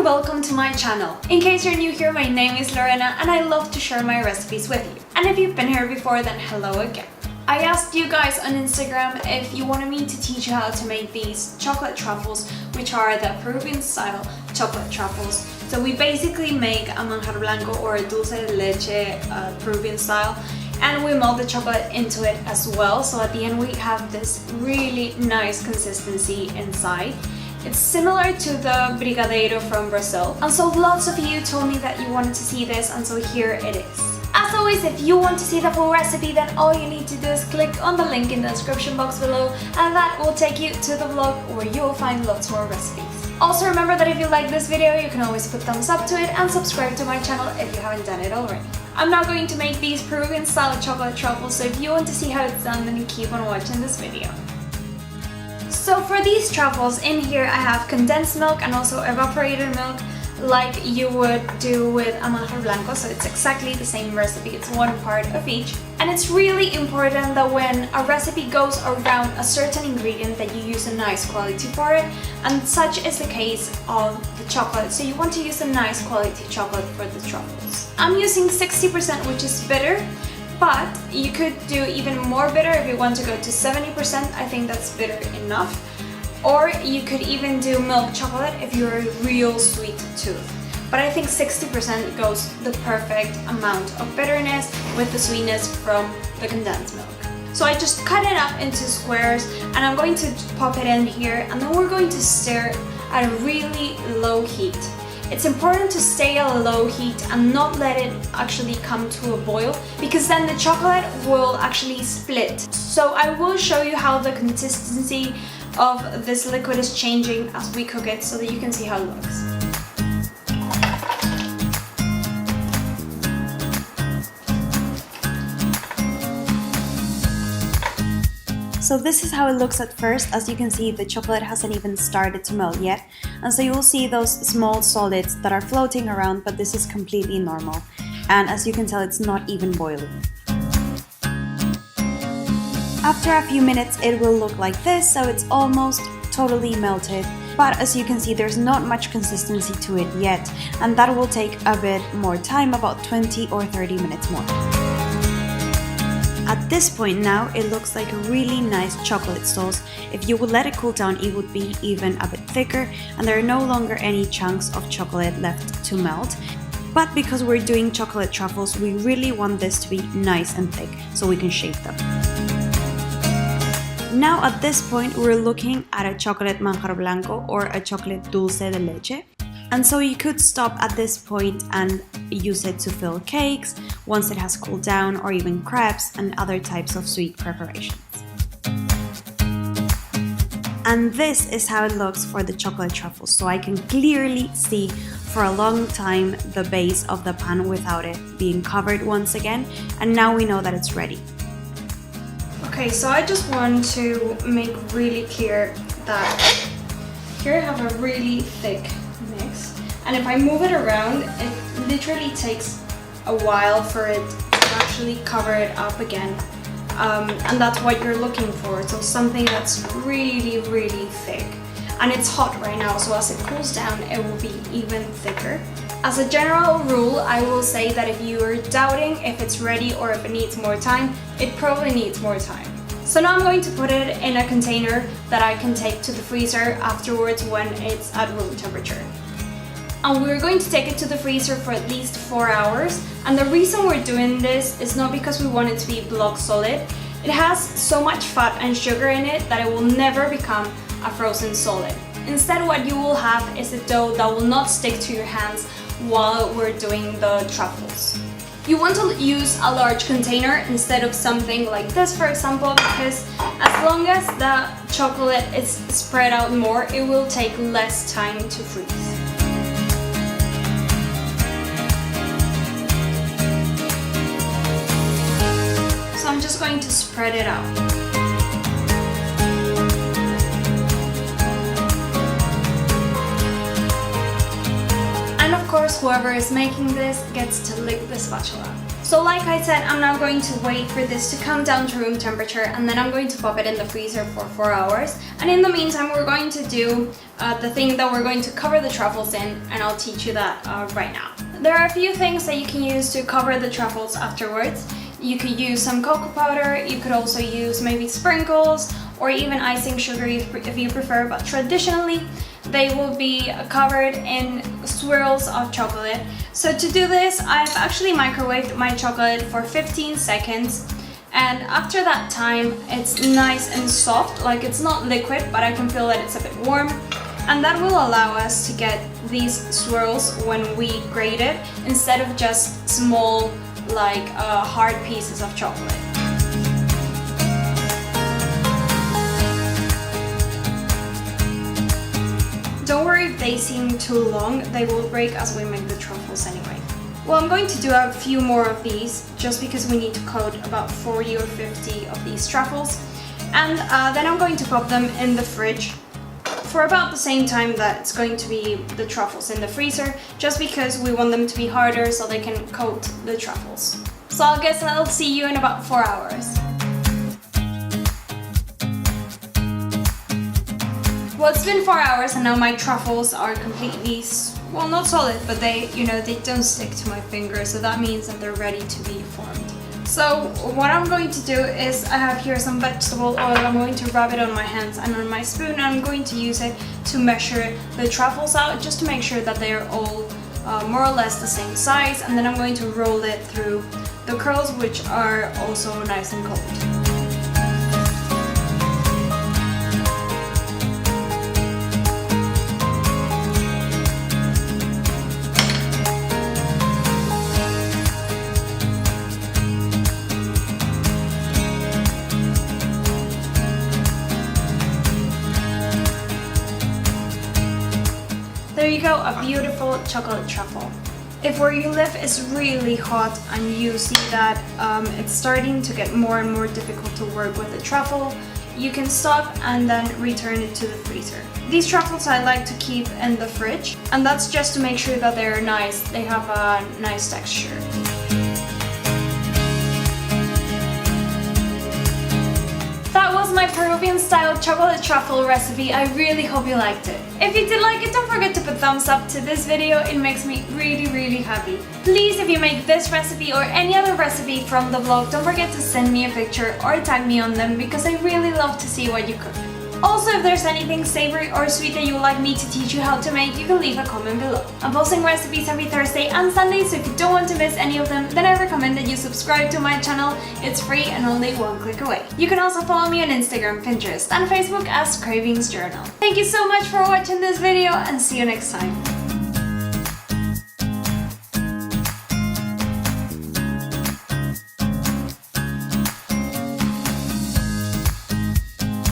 and welcome to my channel. In case you're new here, my name is Lorena and I love to share my recipes with you. And if you've been here before, then hello again. I asked you guys on Instagram if you wanted me to teach you how to make these chocolate truffles, which are the Peruvian style chocolate truffles. So we basically make a manjar blanco or a dulce de leche Peruvian style, and we melt the chocolate into it as well. So at the end we have this really nice consistency inside. It's similar to the brigadeiro from Brazil. And so lots of you told me that you wanted to see this, and so here it is. As always, if you want to see the full recipe, then all you need to do is click on the link in the description box below, and that will take you to the vlog where you will find lots more recipes. Also remember that if you like this video, you can always put thumbs up to it and subscribe to my channel if you haven't done it already. I'm now going to make these Peruvian style chocolate truffles, so if you want to see how it's done, then you keep on watching this video. So for these truffles, in here I have condensed milk and also evaporated milk, like you would do with a manjar blanco, so it's exactly the same recipe, it's one part of each. And it's really important that when a recipe goes around a certain ingredient that you use a nice quality for it, and such is the case of the chocolate, so you want to use a nice quality chocolate for the truffles. I'm using 60%, which is bitter, but you could do even more bitter if you want to go to 70%, I think that's bitter enough. Or you could even do milk chocolate if you're a real sweet tooth. But I think 60% goes the perfect amount of bitterness with the sweetness from the condensed milk. So I just cut it up into squares and I'm going to pop it in here, and then we're going to stir at a really low heat. It's important to stay at a low heat and not let it actually come to a boil, because then the chocolate will actually split. So I will show you how the consistency of this liquid is changing as we cook it so that you can see how it looks. So this is how it looks at first. As you can see, the chocolate hasn't even started to melt yet, and so you will see those small solids that are floating around, but this is completely normal, and as you can tell, it's not even boiling. After a few minutes it will look like this, so it's almost totally melted, but as you can see there's not much consistency to it yet, and that will take a bit more time, about 20 or 30 minutes more. At this point now, it looks like a really nice chocolate sauce. If you would let it cool down, it would be even a bit thicker, and there are no longer any chunks of chocolate left to melt. But because we're doing chocolate truffles, we really want this to be nice and thick so we can shape them. Now at this point, we're looking at a chocolate manjar blanco or a chocolate dulce de leche. And so you could stop at this point and use it to fill cakes once it has cooled down, or even crepes and other types of sweet preparations. And this is how it looks for the chocolate truffles. So I can clearly see for a long time the base of the pan without it being covered once again, and now we know that it's ready. Okay, so I just want to make really clear that here I have a really thick mix, and if I move it around, it literally takes a while for it to actually cover it up again, and that's what you're looking for, so something that's really, really thick. And it's hot right now, so as it cools down it will be even thicker. As a general rule, I will say that if you are doubting if it's ready or if it needs more time, it probably needs more time. So now I'm going to put it in a container that I can take to the freezer afterwards when it's at room temperature. And we're going to take it to the freezer for at least 4 hours. And the reason we're doing this is not because we want it to be block solid. It has so much fat and sugar in it that it will never become a frozen solid. Instead, what you will have is a dough that will not stick to your hands while we're doing the truffles. You want to use a large container instead of something like this, for example, because as long as the chocolate is spread out more, it will take less time to freeze. So I'm just going to spread it out. Of course, whoever is making this gets to lick the spatula. So like I said, I'm now going to wait for this to come down to room temperature, and then I'm going to pop it in the freezer for 4 hours. And in the meantime, we're going to do the thing that we're going to cover the truffles in, and I'll teach you that right now. There are a few things that you can use to cover the truffles afterwards. You could use some cocoa powder, you could also use maybe sprinkles, or even icing sugar if you prefer, but traditionally they will be covered in swirls of chocolate. So to do this, I've actually microwaved my chocolate for 15 seconds, and after that time it's nice and soft, like it's not liquid, but I can feel that it's a bit warm, and that will allow us to get these swirls when we grate it, instead of just small, like hard pieces of chocolate. Don't worry if they seem too long, they will break as we make the truffles anyway. Well, I'm going to do a few more of these, just because we need to coat about 40 or 50 of these truffles. And then I'm going to pop them in the fridge for about the same time that it's going to be the truffles in the freezer, just because we want them to be harder so they can coat the truffles. So I guess I'll see you in about 4 hours. Well, it's been 4 hours and now my truffles are completely, well, not solid, but they don't stick to my fingers, so that means that they're ready to be formed. So what I'm going to do is, I have here some vegetable oil. I'm going to rub it on my hands and on my spoon, and I'm going to use it to measure the truffles out, just to make sure that they are all more or less the same size, and then I'm going to roll it through the curls, which are also nice and cold. There you go, a beautiful chocolate truffle. If where you live is really hot and you see that it's starting to get more and more difficult to work with the truffle, you can stop and then return it to the freezer. These truffles I like to keep in the fridge, and that's just to make sure that they're nice, they have a nice texture. That was my Peruvian style chocolate truffle recipe. I really hope you liked it. If you did like it, don't forget to put thumbs up to this video. It makes me really happy. Please, if you make this recipe or any other recipe from the vlog, don't forget to send me a picture or tag me on them, because I really love to see what you cook. Also, if there's anything savory or sweet that you would like me to teach you how to make, you can leave a comment below. I'm posting recipes every Thursday and Sunday, so if you don't want to miss any of them, then I recommend that you subscribe to my channel. It's free and only one click away. You can also follow me on Instagram, Pinterest, and Facebook as Cravings Journal. Thank you so much for watching this video, and see you next time.